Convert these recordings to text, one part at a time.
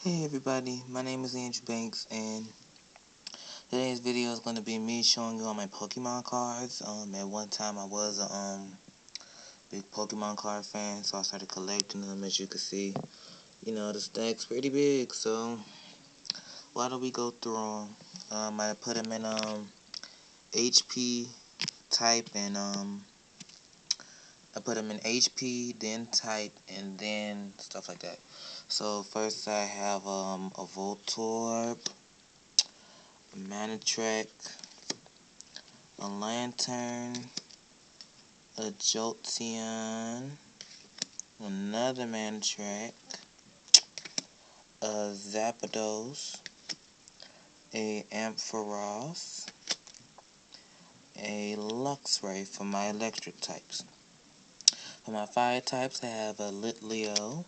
Hey everybody, my name is Andrew Banks, and today's video is going to be me showing you all my Pokemon cards. At one time I was a big Pokemon card fan, so I started collecting them. As you can see, the stack's pretty big, so why don't we go through them? I put them in HP type, and I put them in HP, then type, and then stuff like that. So first I have a Voltorb, a Manitrack, a Lantern, a Jolteon, another Manitrack, a Zapdos, a Ampharos, a Luxray for my electric types. For my fire types, I have a Litleo,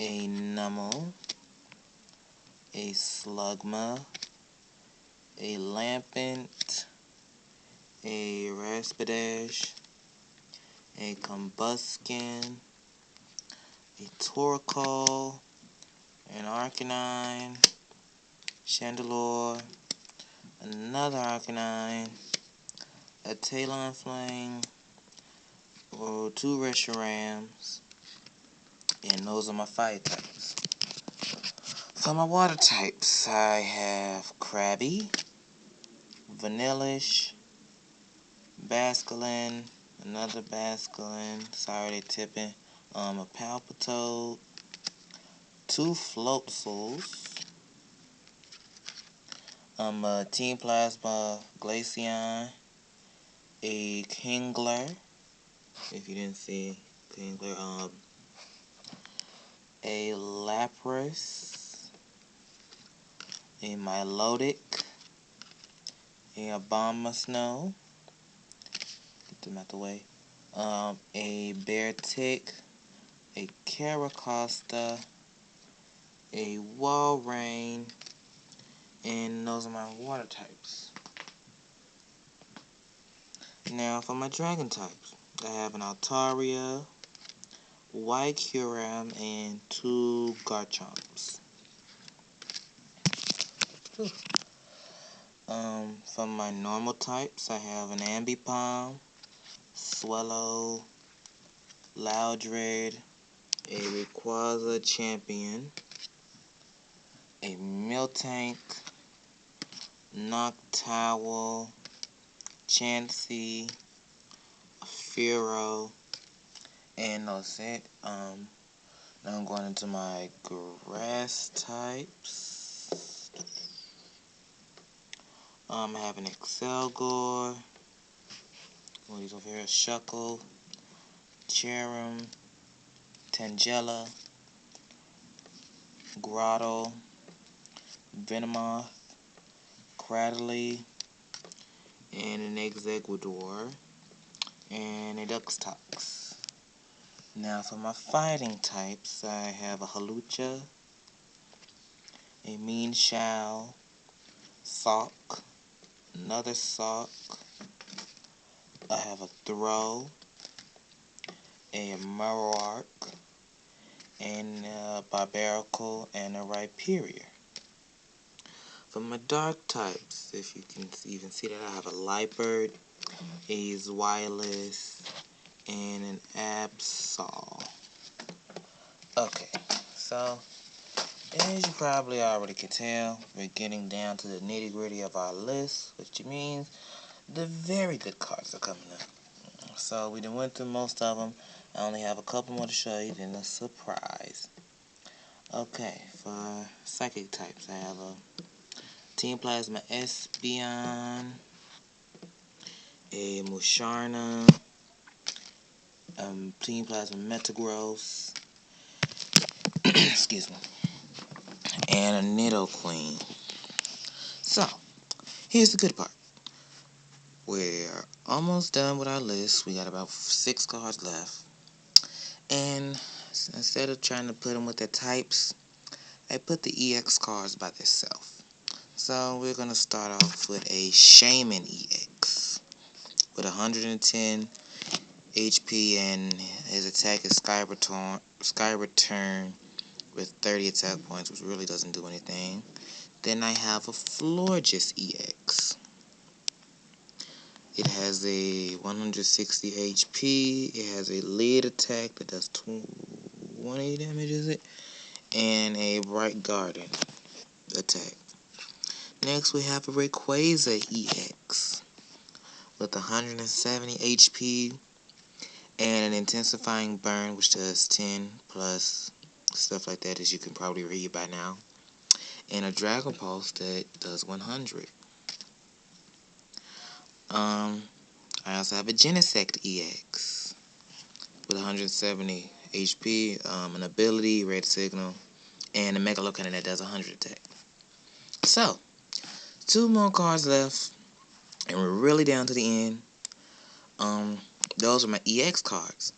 a Numel, a Slugma, a Lampent, a Raspidash, a Combuskin, a Torkoal, an Arcanine, Chandelure, another Arcanine, a Talonflame, or two Reshurams, and those are my fire types. For my water types, I have Krabby, Vanillish, Basculin, another Basculin, sorry they tipping, a Palpitoad, two Floatsels, a Team Plasma Glaceon, a Kingler, if you didn't see Kingler, a Lapras, a Milotic, a Abomasnow, get them out the way, a Beartic, a Caracosta, a Walrein, and those are my water types. Now for my dragon types, I have an Altaria, Kyurem, and two Garchomps. For my normal types, I have an Ambipom, Swellow, Loudred, a Rayquaza Champion, a Miltank, Noctowl, Chansey, a Fearow, and that's it. Now I'm going into my grass types. I have an Excelgor, one of these over here, Shuckle, Cherim, Tangela, Grotto, Venomoth, Cradley, and an Exeggutor, and a Duxtox. Now for my fighting types, I have a Hawlucha, a Meanshao, Sock, another Sock, I have a Throw, a Marowak, and a Barbaracle, and a Rhyperior. For my dark types, if you can even see that, I have a Liepard, a Zweilous, and an Absol. Okay, so as you probably already can tell, we're getting down to the nitty gritty of our list, which means the very good cards are coming up. So we done went through most of them. I only have a couple more to show you, then a surprise. Okay, for psychic types, I have a Team Plasma Espeon, a Musharna, Team Plasma Metagross, excuse me, and a Nidoqueen. So, here's the good part. We're almost done with our list. We got about 6 cards left. And instead of trying to put them with their types, I put the EX cards by themselves. So we're going to start off with a Shaman EX with 110 HP, and his attack is Sky Return with 30 attack points, which really doesn't do anything. Then I have a Florges EX. It has a 160 HP. It has a lead attack that does 20 damage, is it? And a Bright Garden attack. Next, we have a Rayquaza EX with 170 HP and an intensifying burn, which does 10 plus stuff like that, as you can probably read by now, and a Dragon Pulse that does 100. I also have a Genesect EX with 170 HP, an ability, Red Signal, and a Megalo Cannon that does 100 attack. So, 2 more cards left, and we're really down to the end. Those are my EX cards.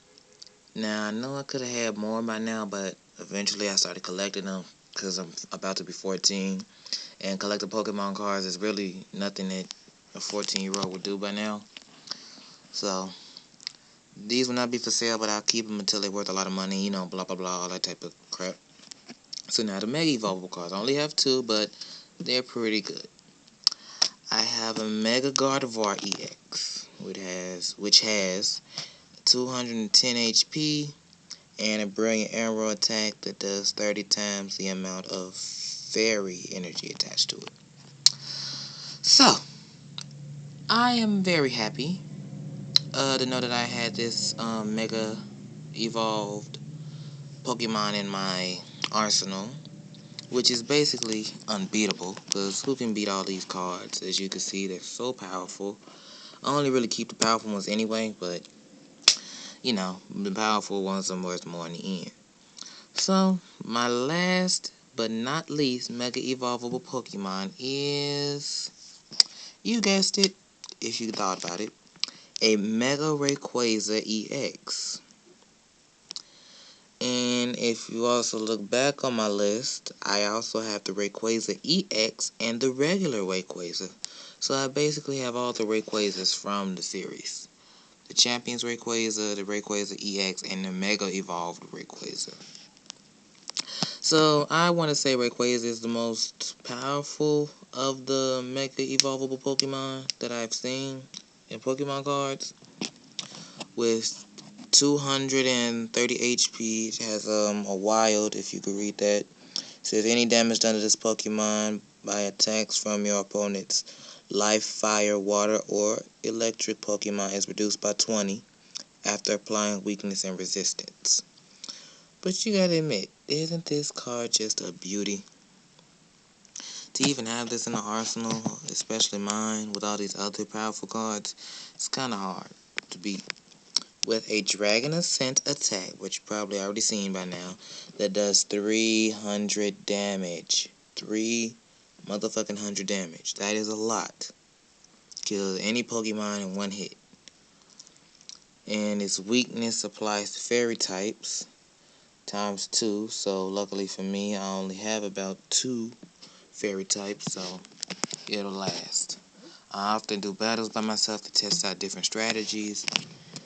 Now, I know I could have had more by now, but eventually I started collecting them because I'm about to be 14, and collecting Pokemon cards is really nothing that a 14-year-old would do by now. So, these will not be for sale, but I'll keep them until they're worth a lot of money, you know, blah, blah, blah, all that type of crap. So now the Mega Evolvable cards. I only have 2, but they're pretty good. I have a Mega Gardevoir EX, which has 210 HP and a Brilliant Arrow attack that does 30 times the amount of Fairy energy attached to it. So, I am very happy to know that I had this Mega Evolved Pokemon in my arsenal, which is basically unbeatable, because who can beat all these cards? As you can see, they're so powerful. I only really keep the powerful ones anyway, but, you know, the powerful ones are worth more in the end. So, my last but not least Mega Evolvable Pokemon is, you guessed it, if you thought about it, a Mega Rayquaza EX. And if you also look back on my list, I also have the Rayquaza EX and the regular Rayquaza. So I basically have all the Rayquazas from the series. The Champions Rayquaza, the Rayquaza EX, and the Mega Evolved Rayquaza. So I want to say Rayquaza is the most powerful of the Mega Evolvable Pokemon that I've seen in Pokemon cards. With 230 HP, it has a wild, if you could read that. It says any damage done to this Pokemon by attacks from your opponent's life, fire, water, or electric Pokemon is reduced by 20 after applying weakness and resistance. But you gotta admit, isn't this card just a beauty? To even have this in the arsenal, especially mine, with all these other powerful cards, it's kinda hard to beat. With a Dragon Ascent attack, which you probably already seen by now, that does 300 damage. 300 damage. That is a lot. Kills any Pokemon in one hit. And its weakness applies to fairy types times 2. So luckily for me, I only have about 2 fairy types, so it'll last. I often do battles by myself to test out different strategies,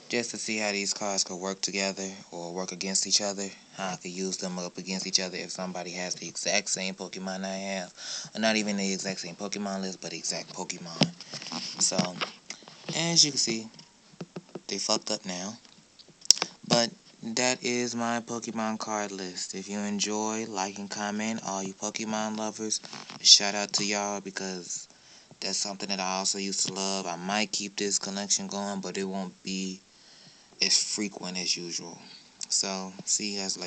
just to see how these cards could work together or work against each other, how I could use them up against each other if somebody has the exact same Pokemon I have, or not even the exact same Pokemon list, but exact Pokemon. So, as you can see, they fucked up now, but that is my Pokemon card list. If you enjoy, like and comment, all you Pokemon lovers, shout out to y'all, because that's something that I also used to love. I might keep this collection going, but it won't be as frequent as usual. So, see you guys later.